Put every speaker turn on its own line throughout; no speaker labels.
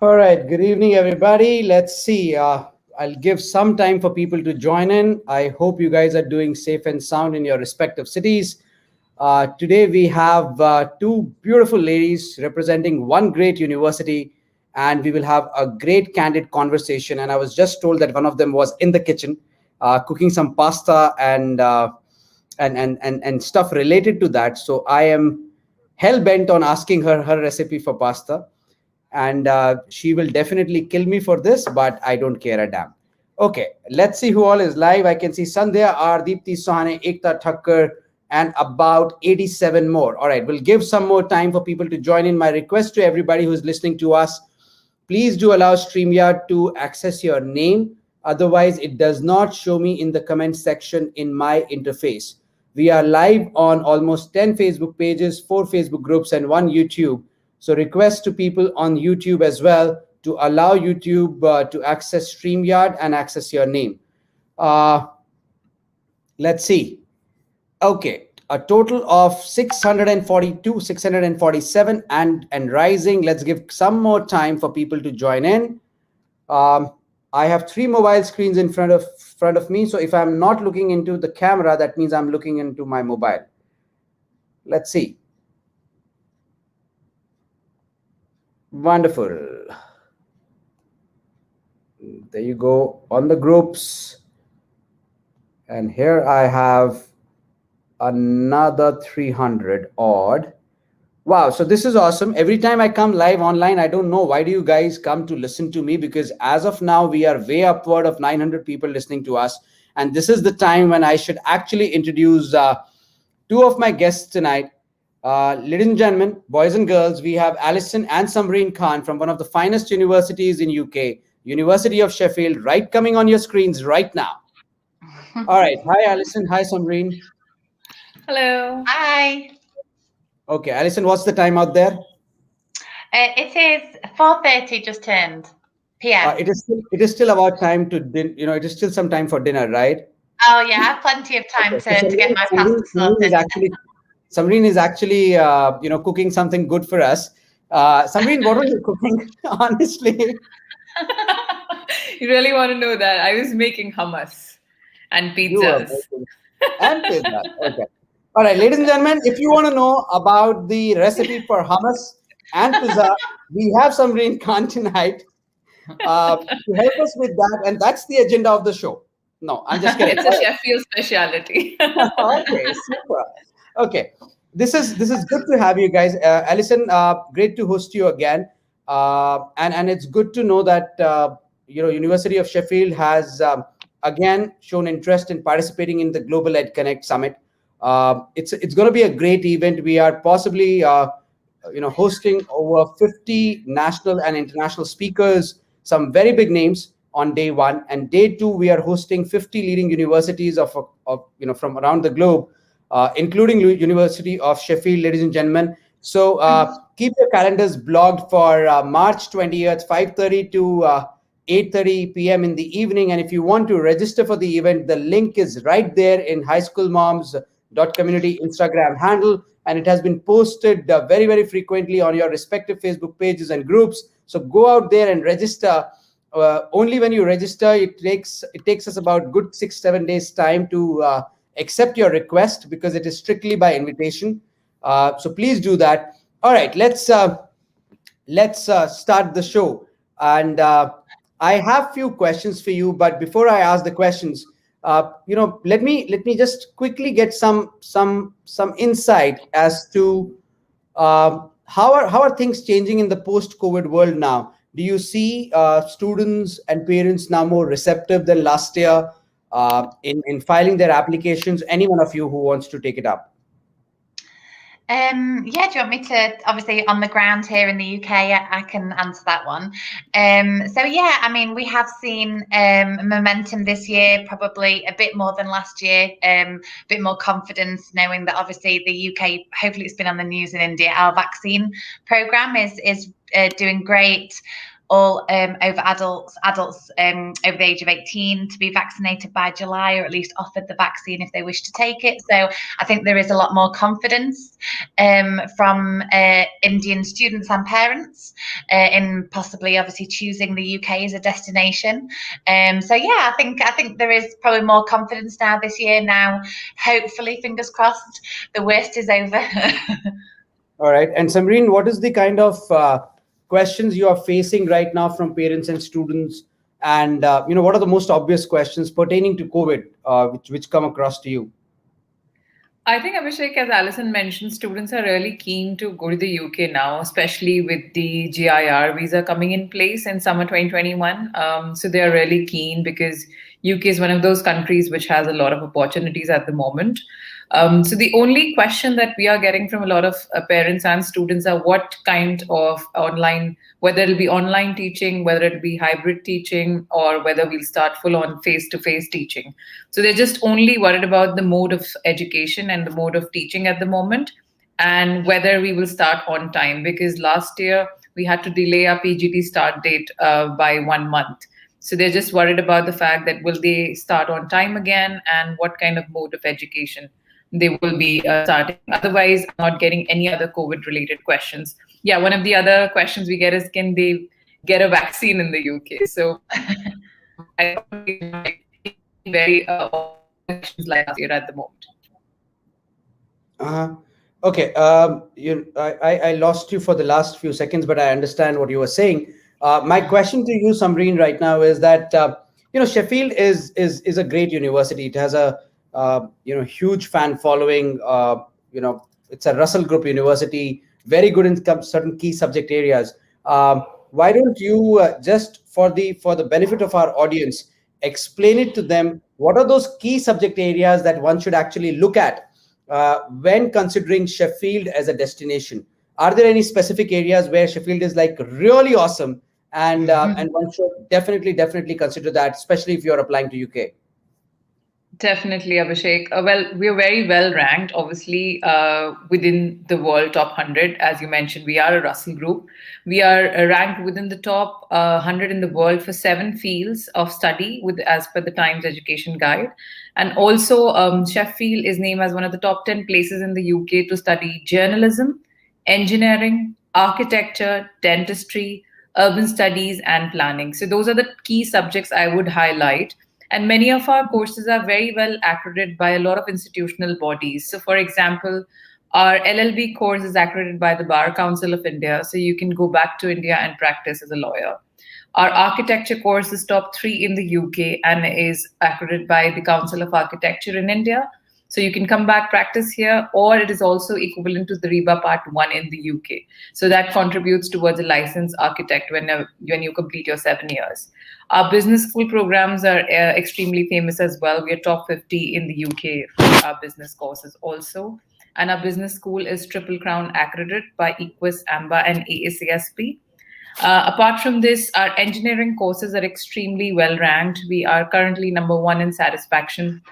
All right. Good evening, everybody. Let's see. I'll give some time for people to join in. I hope you guys are doing safe and sound in your respective cities. Today, we have two beautiful ladies representing one great university, and we will have a great candid conversation. And I was just told that one of them was in the kitchen cooking some pasta and stuff related to that. So I am hell bent on asking her recipe for pasta, and she will definitely kill me for this, but I don't care a damn. Okay, let's see who all is live. I can see Sandhya R, Deepti Sohane, Ekta Thakkar, and about 87 more. All right, we'll give some more time for people to join in. My request to everybody who's listening to us, please do allow StreamYard to access your name. Otherwise, it does not show me in the comment section in my interface. We are live on almost 10 Facebook pages, 4 Facebook groups, and 1 YouTube. So request to people on YouTube as well to allow YouTube to access StreamYard and access your name. Uh, let's see. Okay, a total of 642, 647 and rising. Let's give some more time for people to join in. I have 3 mobile screens in front of me. So if I'm not looking into the camera, that means I'm looking into my mobile. Let's see. Wonderful. There you go on the groups. And here I have another 300 odd. Wow, so this is awesome. Every time I come live online, I don't know why do you guys come to listen to me, because as of now, we are way upward of 900 people listening to us. And this is the time when I should actually introduce 2 of my guests tonight. Ladies and gentlemen, boys and girls, we have ALISON and SAMREEN KHAN from one of the finest universities in UK, University of Sheffield, right coming on your screens right now. All right. Hi, ALISON. Hi, SAMREEN.
Hello.
Hi.
Okay, ALISON, what's the time out there?
It is 4:30 just turned PM.
It is still about time to it is still some time for dinner, right?
Oh yeah, I have plenty of time to get my pasta sorted.
Samreen is actually cooking something good for us. Samreen, what are you cooking? Honestly,
You really want to know that? I was making hummus and
you are
pizzas.
making and pizza. Okay. All right, ladies and gentlemen, if you want to know about the recipe for hummus and pizza, we have Samreen Khan tonight to help us with that, and that's the agenda of the show. No, I'm just kidding.
It's a Sheffield specialty.
Okay, super. Okay, this is good to have you guys. Alison, great to host you again. And it's good to know that University of Sheffield has again shown interest in participating in the Global Ed Connect Summit. It's going to be a great event. We are possibly hosting over 50 national and international speakers, some very big names on day 1, and day 2 we are hosting 50 leading universities of from around the globe, including University of Sheffield, ladies and gentlemen. So keep your calendars blocked for March 20th, 5:30 to 8:30 p.m. in the evening. And if you want to register for the event, the link is right there in highschoolmoms.community Instagram handle, and it has been posted very, very frequently on your respective Facebook pages and groups. So go out there and register. Only when you register, it takes us about good 6-7 days time to accept your request, because it is strictly by invitation. So please do that. All right, let's start the show. And I have few questions for you, but before I ask the questions, let me just quickly get some insight as to how are things changing in the post-COVID world now. Do you see students and parents now more receptive than last year in filing their applications? Any one of you who wants to take it up?
Yeah, do you want me to, obviously on the ground here in the UK, I can answer that one. So yeah, I mean, we have seen momentum this year, probably a bit more than last year, a bit more confidence knowing that obviously the UK, hopefully it's been on the news in India, our vaccine program is doing great. all over adults over the age of 18 to be vaccinated by July, or at least offered the vaccine if they wish to take it. So I think there is a lot more confidence from Indian students and parents in possibly obviously choosing the UK as a destination. So yeah, I think there is probably more confidence now this year. Now, hopefully, fingers crossed, the worst is over.
All right. And Samreen, what is the kind of questions you are facing right now from parents and students? And what are the most obvious questions pertaining to COVID, which come across to you?
I think, Abhishek, as Alison mentioned, students are really keen to go to the UK now, especially with the GIR visa coming in place in summer 2021. So they are really keen because UK is one of those countries which has a lot of opportunities at the moment. So the only question that we are getting from a lot of parents and students are what kind of online, whether it'll be online teaching, whether it'll be hybrid teaching, or whether we'll start full on face-to-face teaching. So they're just only worried about the mode of education and the mode of teaching at the moment, and whether we will start on time, because last year we had to delay our PGT start date by 1 month. So they're just worried about the fact that will they start on time again, and what kind of mode of education they will be starting. Otherwise, I'm not getting any other COVID related questions. Yeah, one of the other questions we get is, can they get a vaccine in the UK? So I don't think very questions like last year at the moment.
Okay. I lost you for the last few seconds, but I understand what you were saying. My question to you, Samreen, right now is that Sheffield is a great university. It has a huge fan following. It's a Russell Group university, very good in certain key subject areas. Why don't you just for the benefit of our audience, explain it to them? What are those key subject areas that one should actually look at when considering Sheffield as a destination? Are there any specific areas where Sheffield is like really awesome, and one should definitely consider that, especially if you're applying to UK?
Definitely, Abhishek. Well, we're very well ranked, obviously, within the world top 100. As you mentioned, we are a Russell Group. We are ranked within the top 100 in the world for 7 fields of study, as per the Times Education Guide. And also, Sheffield is named as one of the top 10 places in the UK to study journalism, engineering, architecture, dentistry, urban studies, and planning. So those are the key subjects I would highlight. And many of our courses are very well accredited by a lot of institutional bodies. So for example, our LLB course is accredited by the Bar Council of India. So you can go back to India and practice as a lawyer. Our architecture course is top 3 in the UK and is accredited by the Council of Architecture in India. So you can come back, practice here, or it is also equivalent to the RIBA Part 1 in the UK. So that contributes towards a licensed architect when you complete your 7 years. Our business school programs are extremely famous as well. We are top 50 in the UK for our business courses also. And our business school is Triple Crown accredited by EQUIS, AMBA, and AACSP. Apart from this, our engineering courses are extremely well ranked. We are currently number 1 in satisfaction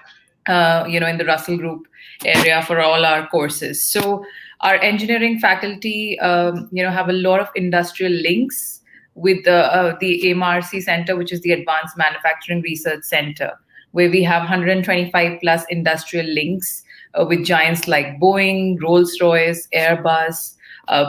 in the Russell Group area for all our courses. So our engineering faculty, have a lot of industrial links with the AMRC Center, which is the Advanced Manufacturing Research Center, where we have 125 plus industrial links with giants like Boeing, Rolls-Royce, Airbus,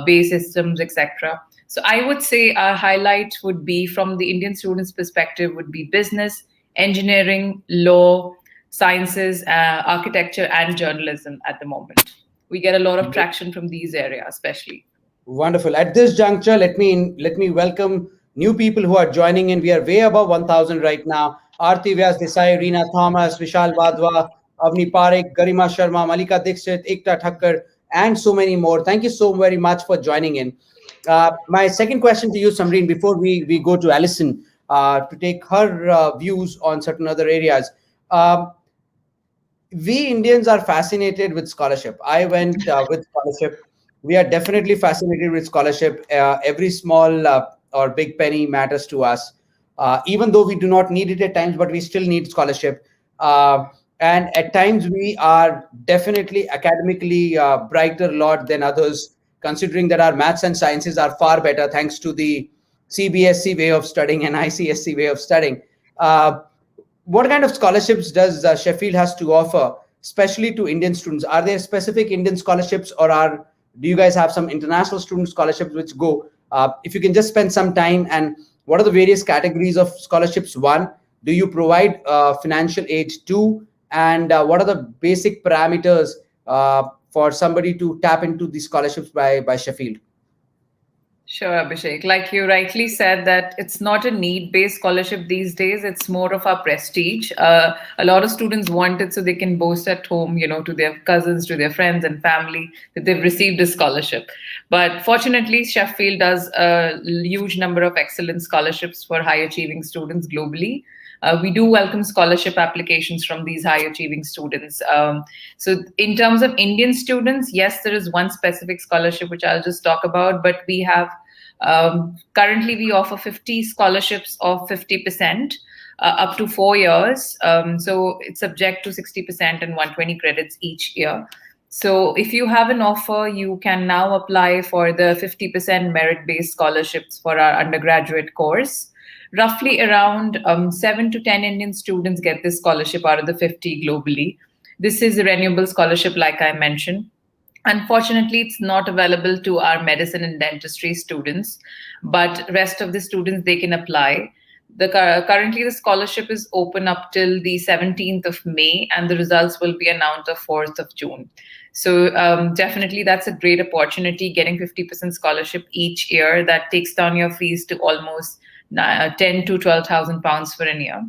BAE Systems, etc. So I would say our highlights would be, from the Indian students' perspective, would be business, engineering, law, sciences, architecture, and journalism at the moment. We get a lot of traction from these areas, especially.
Wonderful. At this juncture, let me welcome new people who are joining in. We are way above 1,000 right now. Aarti Vyas Desai, Reena Thomas, Vishal Vadwa, Avni Parekh, Garima Sharma, Malika Dixit, Ekta Thakkar, and so many more. Thank you so very much for joining in. My second question to you, Samreen, before we go to Alison to take her views on certain other areas. We Indians are fascinated with scholarship. I went with scholarship. We are definitely fascinated with scholarship. Every small or big penny matters to us, even though we do not need it at times, but we still need scholarship. And at times we are definitely academically brighter lot than others, considering that our maths and sciences are far better thanks to the CBSC way of studying and ICSC way of studying. Uh, what kind of scholarships does Sheffield has to offer, especially to Indian students? Are there specific Indian scholarships, or do you guys have some international student scholarships which go? If you can just spend some time, and what are the various categories of scholarships? One, do you provide financial aid? Two, and what are the basic parameters for somebody to tap into the scholarships by Sheffield?
Sure, Abhishek. Like you rightly said, that it's not a need-based scholarship these days. It's more of a prestige. A lot of students want it so they can boast at home, to their cousins, to their friends and family that they've received a scholarship. But fortunately, Sheffield does a huge number of excellent scholarships for high-achieving students globally. We do welcome scholarship applications from these high achieving students. So in terms of Indian students, yes, there is one specific scholarship which I'll just talk about, but we have currently we offer 50 scholarships of 50%. Up to 4 years. So it's subject to 60% and 120 credits each year. So if you have an offer, you can now apply for the 50% merit-based scholarships for our undergraduate course. Roughly around 7 to 10 Indian students get this scholarship out of the 50 globally. This is a renewable scholarship, like I mentioned. Unfortunately, it's not available to our medicine and dentistry students, but rest of the students, they can apply. Currently, the scholarship is open up till the 17th of May, and the results will be announced on 4th of June. So definitely, that's a great opportunity, getting 50% scholarship each year. That takes down your fees to almost 10 to 12,000 pounds for a year.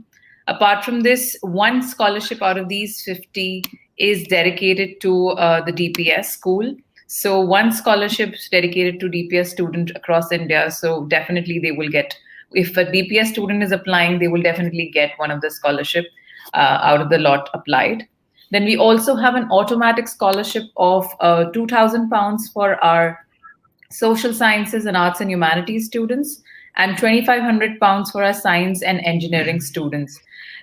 Apart from this, one scholarship out of these 50 is dedicated to the DPS school. So one scholarship is dedicated to DPS student across India. So definitely they will get, if a DPS student is applying, they will definitely get one of the scholarship out of the lot applied. Then we also have an automatic scholarship of 2,000 pounds for our social sciences and arts and humanities students, and 2,500 pounds for our science and engineering students.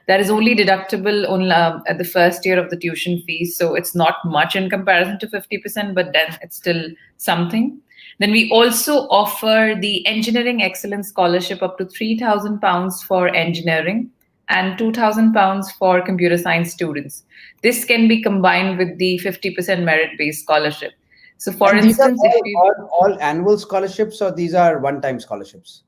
That is only deductible on, at the first year of the tuition fees. So it's not much in comparison to 50%, but then it's still something. Then we also offer the Engineering Excellence Scholarship up to 3,000 pounds for engineering and 2,000 pounds for computer science students. This can be combined with the 50% merit-based scholarship. So for instance,
if all annual scholarships, or these are one-time scholarships?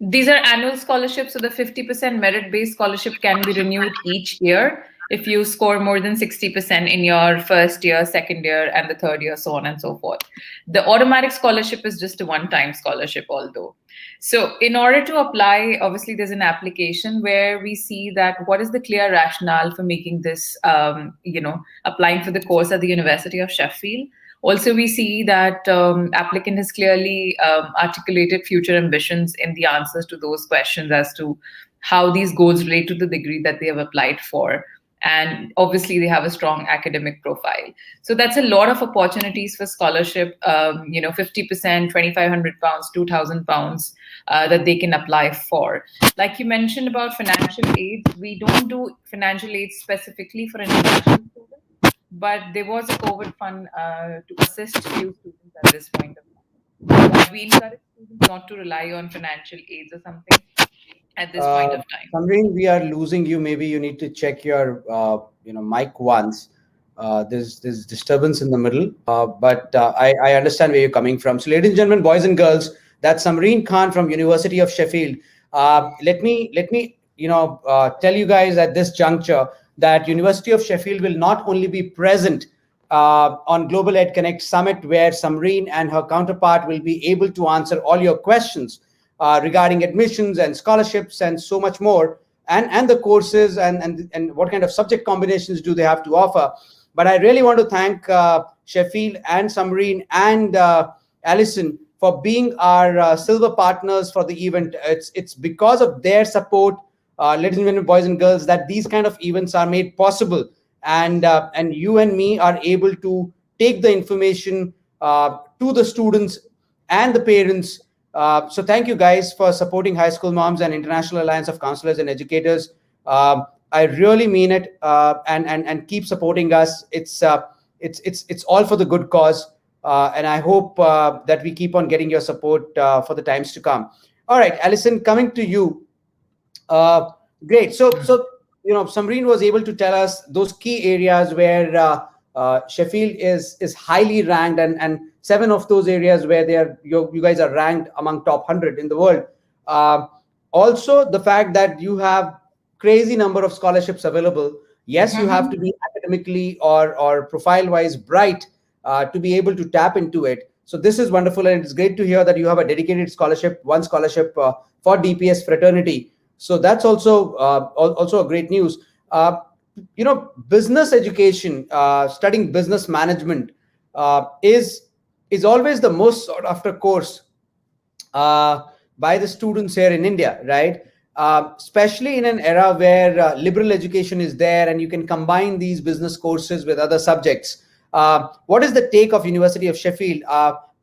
These are annual scholarships, so the 50% merit-based scholarship can be renewed each year if you score more than 60% in your first year, second year, and the third year, so on and so forth. The automatic scholarship is just a one-time scholarship, although. So in order to apply, obviously there's an application where we see that what is the clear rationale for making this, applying for the course at the University of Sheffield. Also, we see that applicant has clearly articulated future ambitions in the answers to those questions as to how these goals relate to the degree that they have applied for. And obviously, they have a strong academic profile. So that's a lot of opportunities for scholarship, 50%, 2,500 pounds, 2,000 pounds that they can apply for. Like you mentioned about financial aid, we don't do financial aid specifically for international students. But there was a COVID fund to assist few students at this point of time. But we encourage students not to rely on financial aids or something at this point of time.
Samreen, we are losing you. Maybe you need to check your mic once. There's disturbance in the middle, but I understand where you're coming from. So, ladies and gentlemen, boys and girls, that's SAMREEN KHAN from University of Sheffield. Let me tell you guys at this juncture that University of Sheffield will not only be present on Global Ed Connect Summit, where Samreen and her counterpart will be able to answer all your questions regarding admissions and scholarships and so much more, and the courses and what kind of subject combinations do they have to offer. But I really want to thank Sheffield and Samreen and Alison for being our silver partners for the event. It's because of their support, ladies and gentlemen, boys and girls, that these kind of events are made possible, and you and me are able to take the information to the students and the parents. So thank you guys for supporting High School Moms and International Alliance of Counselors and Educators. I really mean it, and keep supporting us. It's all for the good cause, and I hope that we keep on getting your support for the times to come. All right, Alison, coming to you. Uh, Great. So Samreen was able to tell us those key areas where Sheffield is highly ranked, and seven of those areas where you guys are ranked among top 100 in the world. Uh, Also, the fact that you have crazy number of scholarships available. Yes, you have to be academically or profile wise bright to be able to tap into it. So this is wonderful, and it's great to hear that you have a dedicated scholarship, one scholarship for DPS fraternity. So that's also a great news. Business education, studying business management, is always the most sought after course uh, by the students here in India, right? Especially in an era where liberal education is there, and you can combine these business courses with other subjects. What is the take of University of Sheffield?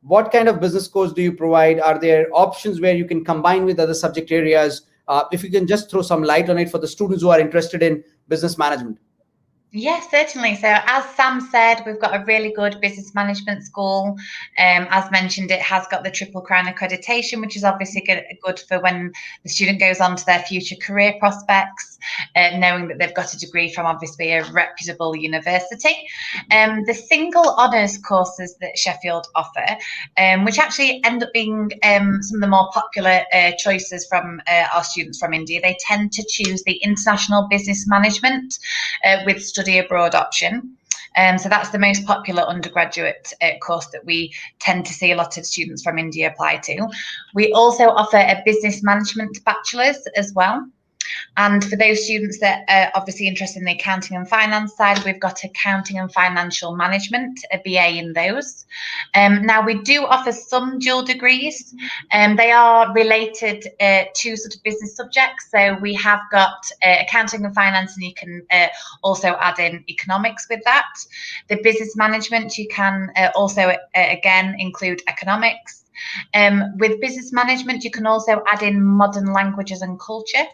What kind of business course do you provide? Are there options where you can combine with other subject areas? If you can just throw some light on it for the students who are interested in business management.
Yes, certainly. So, as Sam said, we've got a really good business management school. As mentioned, it has got the Triple Crown accreditation, which is obviously good for when the student goes on to their future career prospects, knowing that they've got a degree from obviously a reputable university. The single honours courses that Sheffield offer, which actually end up being some of the more popular choices from our students from India, they tend to choose the International Business Management with study abroad option. So that's the most popular undergraduate course that we tend to see a lot of students from India apply to. We also offer a business management bachelor's as well. And for those students that are obviously interested in the accounting and finance side, we've got accounting and financial management, a BA in those. Now, we do offer some dual degrees, and they are related to sort of business subjects. So we have got accounting and finance, and you can also add in economics with that. The business management, you can also, again, include economics. With business management, you can also add in modern languages and culture.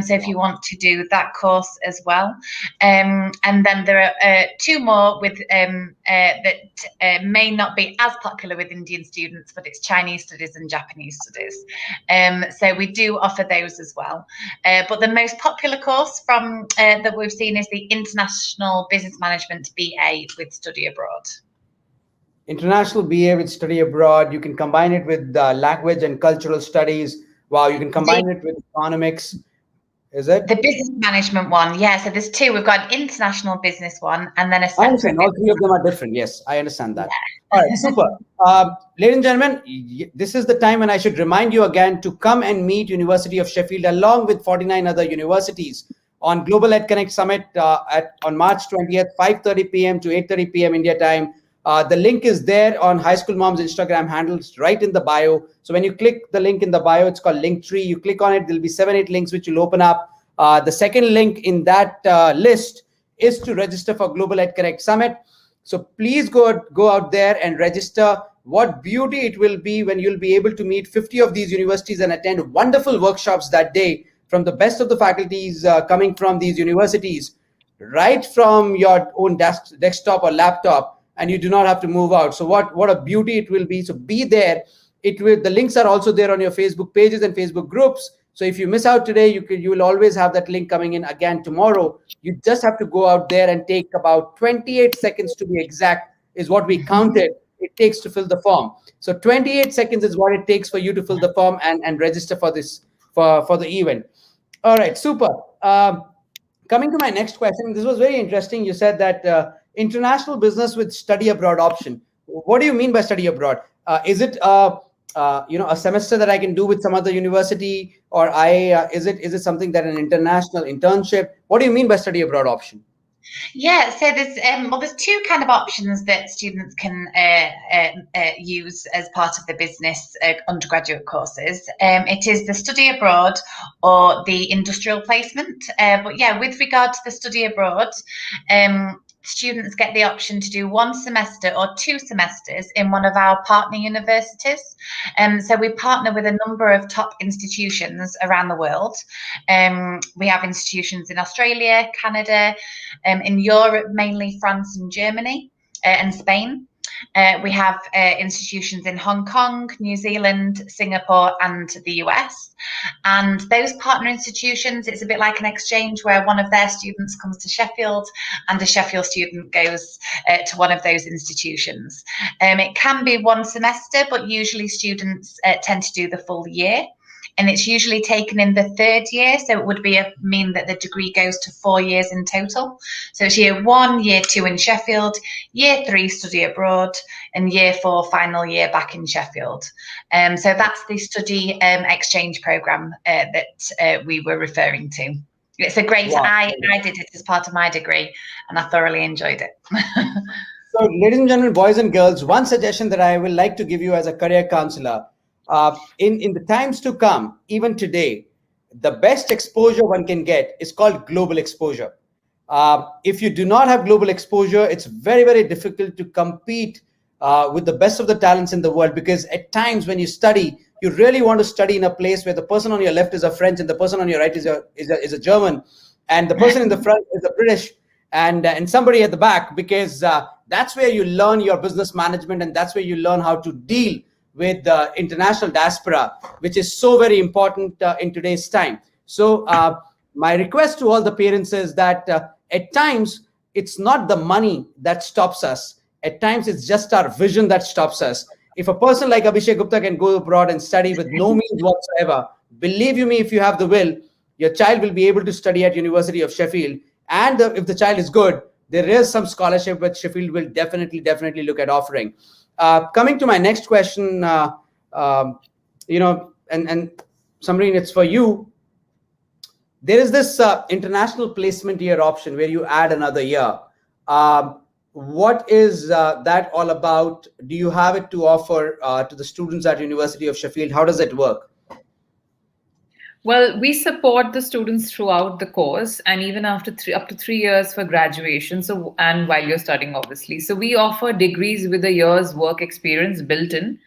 So if you want to do that course as well. And then there are two more with that may not be as popular with Indian students, but it's Chinese studies and Japanese studies. So we do offer those as well. But the most popular course from that we've seen is the International Business Management BA with study abroad.
International BA with study abroad. You can combine it with language and cultural studies. Wow, you can combine it with economics. Is it?
The business management one, yeah. So there's two. We've got an international business one, and then a
I
separate.
understand. All three of them are different. Yes, I understand that. All right, super. Ladies and gentlemen, this is the time when I should remind you again to come and meet University of Sheffield along with 49 other universities on Global Ed Connect Summit on March 20th, 5:30 p.m. to 8:30 p.m. India time. The link is there on High School Mom's Instagram handle. It's right in the bio. So when you click the link in the bio, it's called Linktree. You click on it, there'll be 7-8 links which will open up. The second link in that list is to register for Global Ed Connect Summit. So please go out there and register. What beauty it will be when you'll be able to meet 50 of these universities and attend wonderful workshops that day from the best of the faculties coming from these universities, right from your own desktop or laptop, and you do not have to move out. So what a beauty it will be. So be there. The links are also there on your Facebook pages and Facebook groups. So if you miss out today, you will always have that link coming in again tomorrow. You just have to go out there and take about 28 seconds to be exact is what we counted it takes to fill the form. So 28 seconds is what it takes for you to fill the form and register for this for the event. All right, super. Coming to my next question, this was very interesting. You said that international business with study abroad option. What do you mean by study abroad? Is it a semester that I can do with some other university, or is it something that an international internship? What do you mean by study abroad option?
Yeah, so there's two kind of options that students can use as part of the business undergraduate courses. It is the study abroad or the industrial placement. But yeah, with regard to the study abroad, students get the option to do one semester or 2 semesters in one of our partner universities. So we partner with a number of top institutions around the world. We have institutions in Australia, Canada, in Europe, mainly France and Germany and Spain. We have institutions in Hong Kong, New Zealand, Singapore, and the US. And those partner institutions, it's a bit like an exchange where one of their students comes to Sheffield and a Sheffield student goes to one of those institutions. It can be one semester, but usually students tend to do the full year. And it's usually taken in the third year, so it would mean that the degree goes to 4 years in total. So it's year 1, year 2 in Sheffield, year 3 study abroad, and year 4 final year back in Sheffield. So that's the study exchange program that we were referring to. It's a great.
Wow.
I did it as part of my degree, and I thoroughly enjoyed it.
So, ladies and gentlemen, boys and girls, one suggestion that I will like to give you as a career counselor. In the times to come, even today, the best exposure one can get is called global exposure. If you do not have global exposure, it's very, very difficult to compete with the best of the talents in the world, because at times when you study, you really want to study in a place where the person on your left is a French and the person on your right is a German, and the person in the front is a British, and somebody at the back, because that's where you learn your business management, and that's where you learn how to deal with the international diaspora, which is so very important in today's time. So my request to all the parents is that at times it's not the money that stops us. At times it's just our vision that stops us. If a person like Abhishek Gupta can go abroad and study with no means whatsoever, believe you me, if you have the will, your child will be able to study at University of Sheffield. And if the child is good, there is some scholarship which Sheffield will definitely look at offering. Coming to my next question, and Samreen, it's for you. There is this international placement year option where you add another year. What is that all about? Do you have it to offer to the students at University of Sheffield? How does it work?
Well, we support the students throughout the course and even after up to 3 years for graduation. So, and while you're studying, obviously. So we offer degrees with a year's work experience built in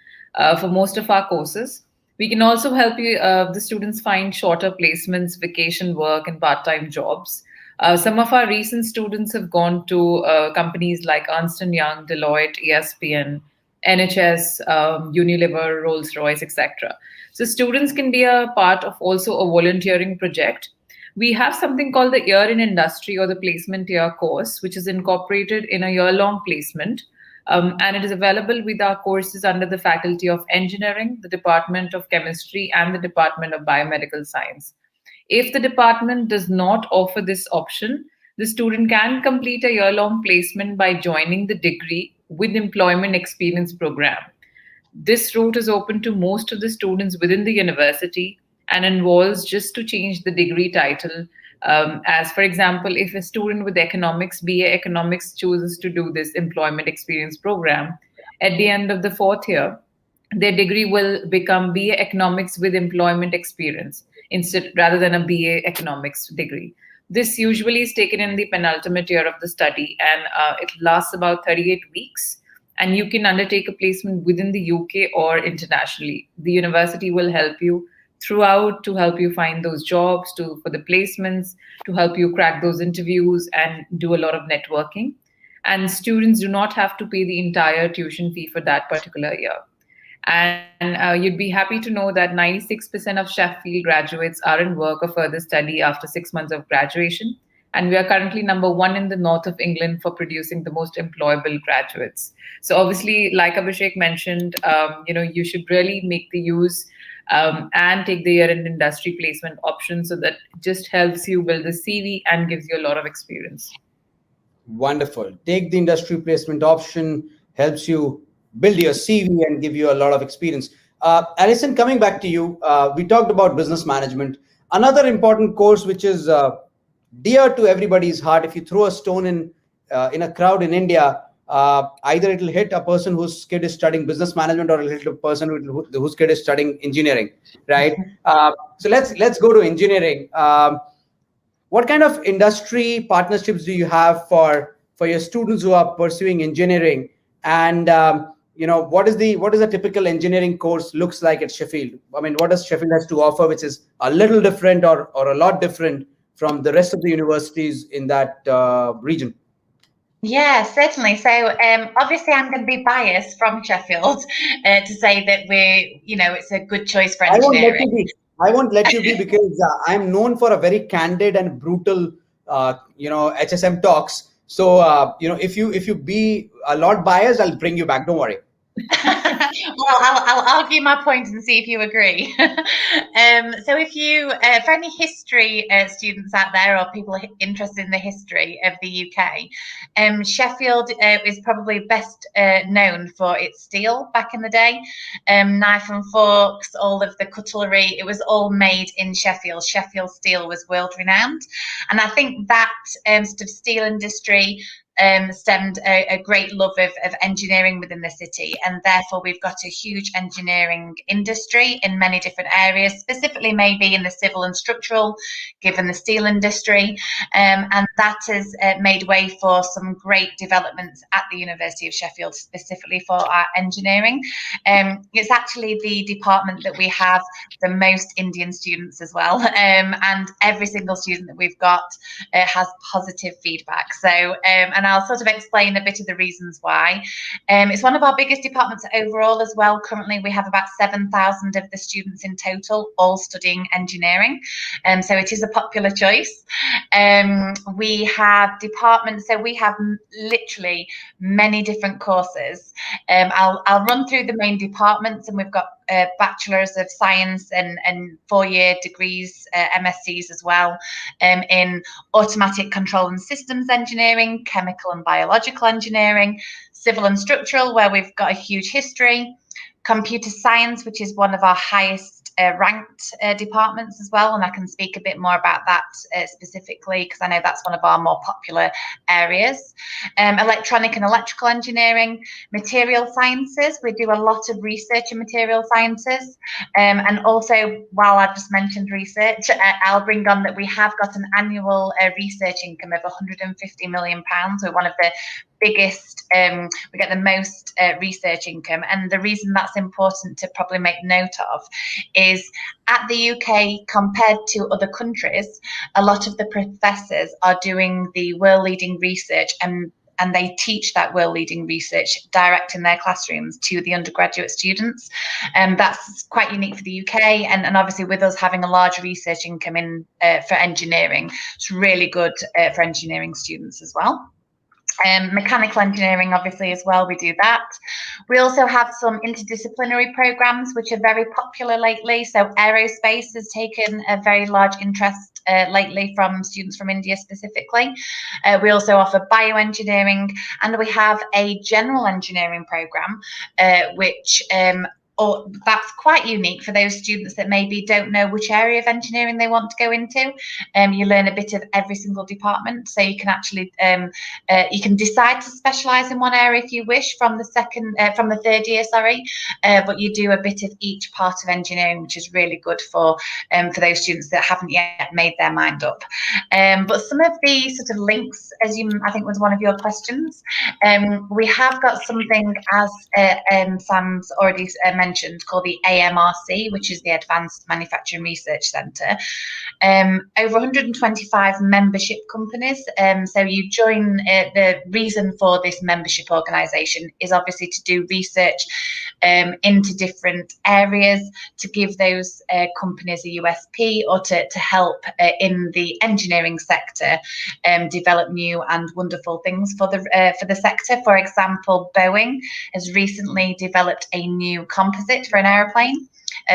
for most of our courses. We can also help the students find shorter placements, vacation work, and part-time jobs. Some of our recent students have gone to companies like Ernst & Young, Deloitte, ESPN, NHS, Unilever, Rolls-Royce, etc. So students can be a part of also a volunteering project. We have something called the Year in Industry or the Placement Year course, which is incorporated in a year-long placement. And it is available with our courses under the Faculty of Engineering, the Department of Chemistry, and the Department of Biomedical Science. If the department does not offer this option, the student can complete a year-long placement by joining the degree with employment experience program. This route is open to most of the students within the university and involves just to change the degree title. As for example, if a student with economics, BA economics, chooses to do this employment experience program, at the end of the 4th year, their degree will become BA economics with employment experience rather than a BA economics degree. This usually is taken in the penultimate year of the study, and it lasts about 38 weeks. And you can undertake a placement within the UK or internationally. The university will help you throughout to help you find those jobs, for the placements, to help you crack those interviews and do a lot of networking. And students do not have to pay the entire tuition fee for that particular year. And you'd be happy to know that 96% of Sheffield graduates are in work or further study after 6 months of graduation. And we are currently number 1 in the north of England for producing the most employable graduates. So obviously, like Abhishek mentioned, you should really make the use and take the year in industry placement option, so that it just helps you build the CV and gives you a lot of experience.
Wonderful. Take the industry placement option, helps you build your CV and give you a lot of experience. Alison, coming back to you, we talked about business management. Another important course which is dear to everybody's heart. If you throw a stone in a crowd in India, either it'll hit a person whose kid is studying business management, or it'll hit a person whose kid is studying engineering, right? So let's go to engineering. What kind of industry partnerships do you have for your students who are pursuing engineering? And what is a typical engineering course looks like at Sheffield? I mean, what does Sheffield has to offer, which is a little different or a lot different from the rest of the universities in that region?
Yeah, certainly. So obviously I'm going to be biased from Sheffield to say that it's a good choice for
I won't let
engineering.
you be. I won't let you be because I'm known for a very candid and brutal, HSM talks. So if you be a lot biased, I'll bring you back. Don't worry.
Well, I'll argue my point and see if you agree. So, if you, for any history students out there or people interested in the history of the UK, Sheffield is probably best known for its steel back in the day. Knife and forks, all of the cutlery, it was all made in Sheffield. Sheffield steel was world renowned. And I think that sort of steel industry stemmed a great love of engineering within the city, and therefore we've got a huge engineering industry in many different areas, specifically maybe in the civil and structural, given the steel industry, and that has made way for some great developments at the University of Sheffield, specifically for our engineering. It's actually the department that we have the most Indian students as well, and every single student that we've got has positive feedback. So, and I'll sort of explain a bit of the reasons why. It's one of our biggest departments overall as well. Currently, we have about 7,000 of the students in total, all studying engineering. So it is a popular choice. We have departments, so we have literally many different courses. I'll run through the main departments, and we've got bachelors of science and 4-year degrees, MScs as well, in automatic control and systems engineering, chemical and biological engineering, civil and structural, where we've got a huge history, computer science, which is one of our highest ranked departments as well, and I can speak a bit more about that specifically because I know that's one of our more popular areas. Electronic and electrical engineering, material sciences, we do a lot of research in material sciences, and also, while I've just mentioned research, I'll bring on that we have got an annual research income of £150 million. We're one of the biggest, we get the most research income, and the reason that's important to probably make note of is at the UK compared to other countries, a lot of the professors are doing the world leading research, and they teach that world leading research direct in their classrooms to the undergraduate students. That's quite unique for the UK, and obviously with us having a large research income in for engineering, it's really good for engineering students as well. Mechanical engineering, obviously, as well, we do that. We also have some interdisciplinary programs which are very popular lately. So aerospace has taken a very large interest lately from students from India specifically. We also offer bioengineering, and we have a general engineering program which that's quite unique for those students that maybe don't know which area of engineering they want to go into. You learn a bit of every single department, so you can actually you can decide to specialise in one area if you wish from the third year, but you do a bit of each part of engineering, which is really good for those students that haven't yet made their mind up. But some of the sort of links, as I think was one of your questions, we have got something, as Sam's already mentioned, called the AMRC, which is the Advanced Manufacturing Research Centre. Over 125 membership companies. So you join, the reason for this membership organisation is obviously to do research into different areas, to give those companies a USP, or to help in the engineering sector develop new and wonderful things for the sector. For example, Boeing has recently developed a new composite for an aeroplane.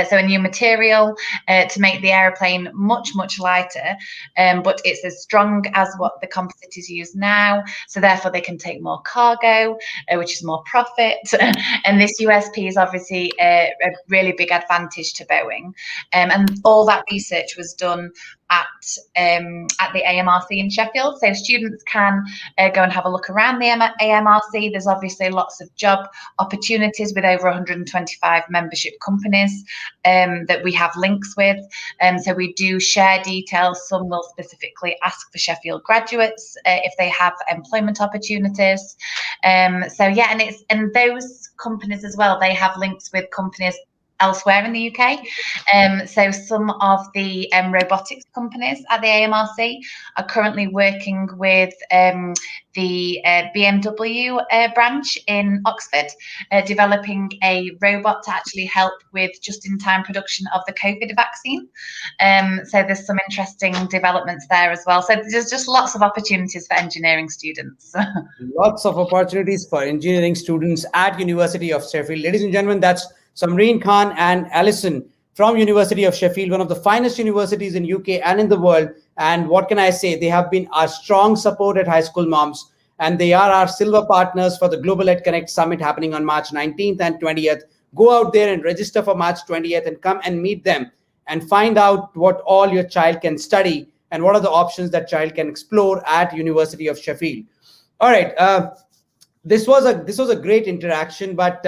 So a new material to make the aeroplane much, much lighter, but it's as strong as what the composite is used now. So therefore they can take more cargo, which is more profit. And this USP is obviously a really big advantage to Boeing. And all that research was done at the AMRC in Sheffield. So students can go and have a look around the AMRC. There's obviously lots of job opportunities with over 125 membership companies that we have links with. So we do share details. Some will specifically ask for Sheffield graduates if they have employment opportunities. So yeah, and those companies as well, they have links with companies elsewhere in the UK. So some of the robotics companies at the AMRC are currently working with the BMW branch in Oxford, developing a robot to actually help with just-in-time production of the COVID vaccine. So there's some interesting developments there as well. So there's just lots of opportunities for engineering students.
Lots of opportunities for engineering students at University of Sheffield. Ladies and gentlemen, that's SAMREEN Khan and Alison from University of Sheffield, one of the finest universities in UK and in the world. And what can I say? They have been our strong support at High School Moms, and they are our silver partners for the Global Ed Connect Summit happening on March 19th and 20th. Go out there and register for March 20th and come and meet them and find out what all your child can study and what are the options that child can explore at University of Sheffield. All right, this was a great interaction, but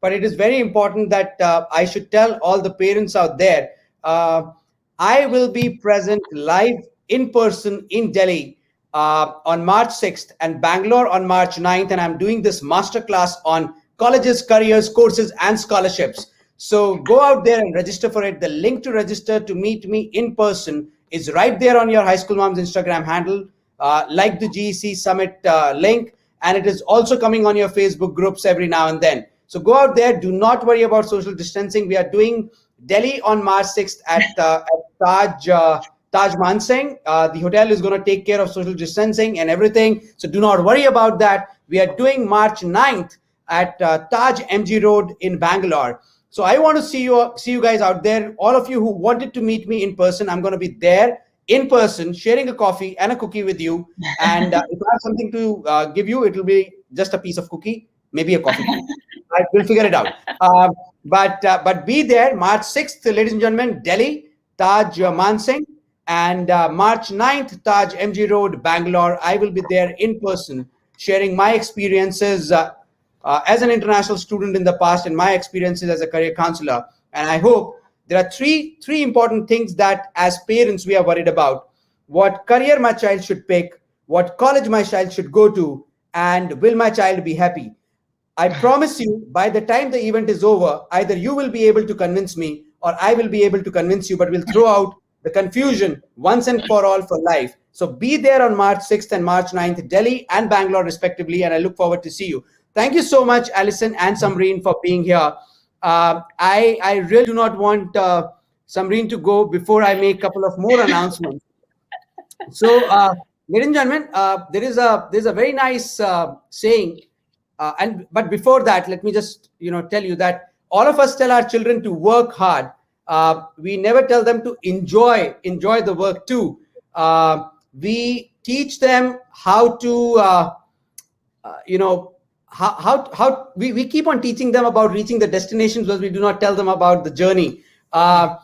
it is very important that I should tell all the parents out there. I will be present live in person in Delhi on March 6th and Bangalore on March 9th, and I'm doing this masterclass on colleges, careers, courses, and scholarships. So go out there and register for it. The link to register to meet me in person is right there on your High School Moms Instagram handle. Like the GEC Summit link, and it is also coming on your Facebook groups every now and then. So go out there. Do not worry about social distancing. We are doing Delhi on March 6th at Taj Mansingh. The hotel is going to take care of social distancing and everything. So do not worry about that. We are doing March 9th at Taj MG Road in Bangalore. So I want to see you guys out there. All of you who wanted to meet me in person, I'm going to be there in person, sharing a coffee and a cookie with you. And if I have something to give you, it will be just a piece of cookie, maybe a coffee. Right, we'll figure it out. But be there March 6th, ladies and gentlemen, Delhi, Taj Mansingh, and March 9th, Taj MG Road, Bangalore. I will be there in person, sharing my experiences as an international student in the past and my experiences as a career counselor. And I hope there are three important things that as parents we are worried about: what career my child should pick, what college my child should go to, and will my child be happy. I promise you, by the time the event is over, either you will be able to convince me or I will be able to convince you, but we'll throw out the confusion once and for all for life. So be there on March 6th and March 9th, Delhi and Bangalore respectively, and I look forward to see you. Thank you so much, Alison and Samreen, for being here. I really do not want Samreen to go before I make a couple of more announcements. So, ladies and gentlemen, there's a very nice saying, but before that, let me just tell you that all of us tell our children to work hard. We never tell them to enjoy the work too. We teach them how to how we keep on teaching them about reaching the destinations, but we do not tell them about the journey.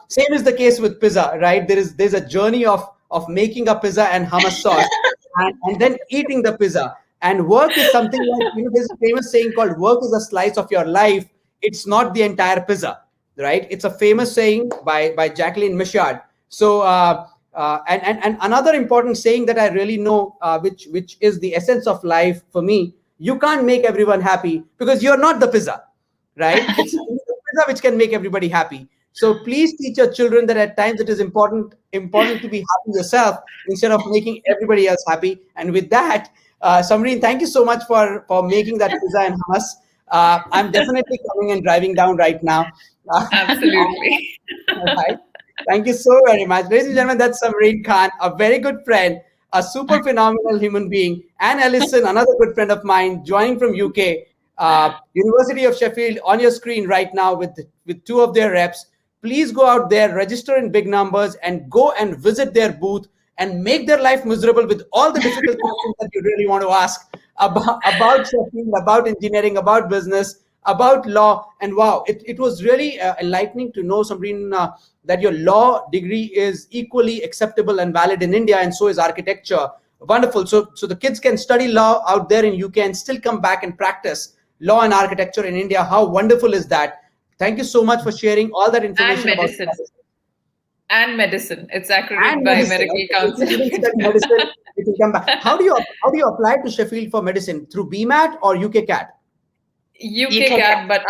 Same is the case with pizza, right? There's a journey of making a pizza and hummus sauce and then eating the pizza. And work is something like, there's a famous saying called work is a slice of your life. It's not the entire pizza, right? It's a famous saying by Jacqueline Michard. So and another important saying that I really know, which is the essence of life for me: you can't make everyone happy because you're not the pizza, right? It's the pizza which can make everybody happy. So please teach your children that at times it is important to be happy yourself instead of making everybody else happy. And with that, Samreen, thank you so much for making that pizza and hummus. I'm definitely coming and driving down right now.
Absolutely.
All right. Thank you so very much. Ladies and gentlemen, that's SAMREEN Khan, a very good friend, a super phenomenal human being, and Alison, another good friend of mine, joining from UK, University of Sheffield, on your screen right now with two of their reps. Please go out there, register in big numbers, and go and visit their booth and make their life miserable with all the difficult questions that you really want to ask about Sheffield, about engineering, about business, about law. And wow, it was really enlightening to know, Samreen, that your law degree is equally acceptable and valid in India, and so is architecture. Wonderful. So the kids can study law out there in UK and still come back and practice law and architecture in India. How wonderful is that? Thank you so much for sharing all that information
and medicine. And medicine. It's accredited by Medical Council.
Medicine, it will come back. How do you apply to Sheffield for medicine? Through BMAT or UK CAT?
UK CAT, but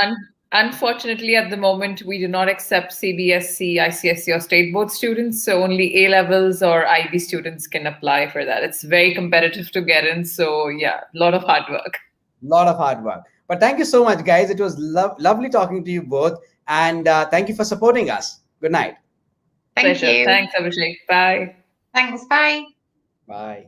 Unfortunately, at the moment, we do not accept CBSC, ICSE, or state board students. So only A levels or IB students can apply for that. It's very competitive to get in. So yeah, a lot of hard work.
Lot of hard work. But thank you so much, guys. It was lovely talking to you both. And thank you for supporting us. Good night.
Thank
Pleasure.
you.
Thanks, Abhishek. Bye.
Thanks. Bye.
Bye.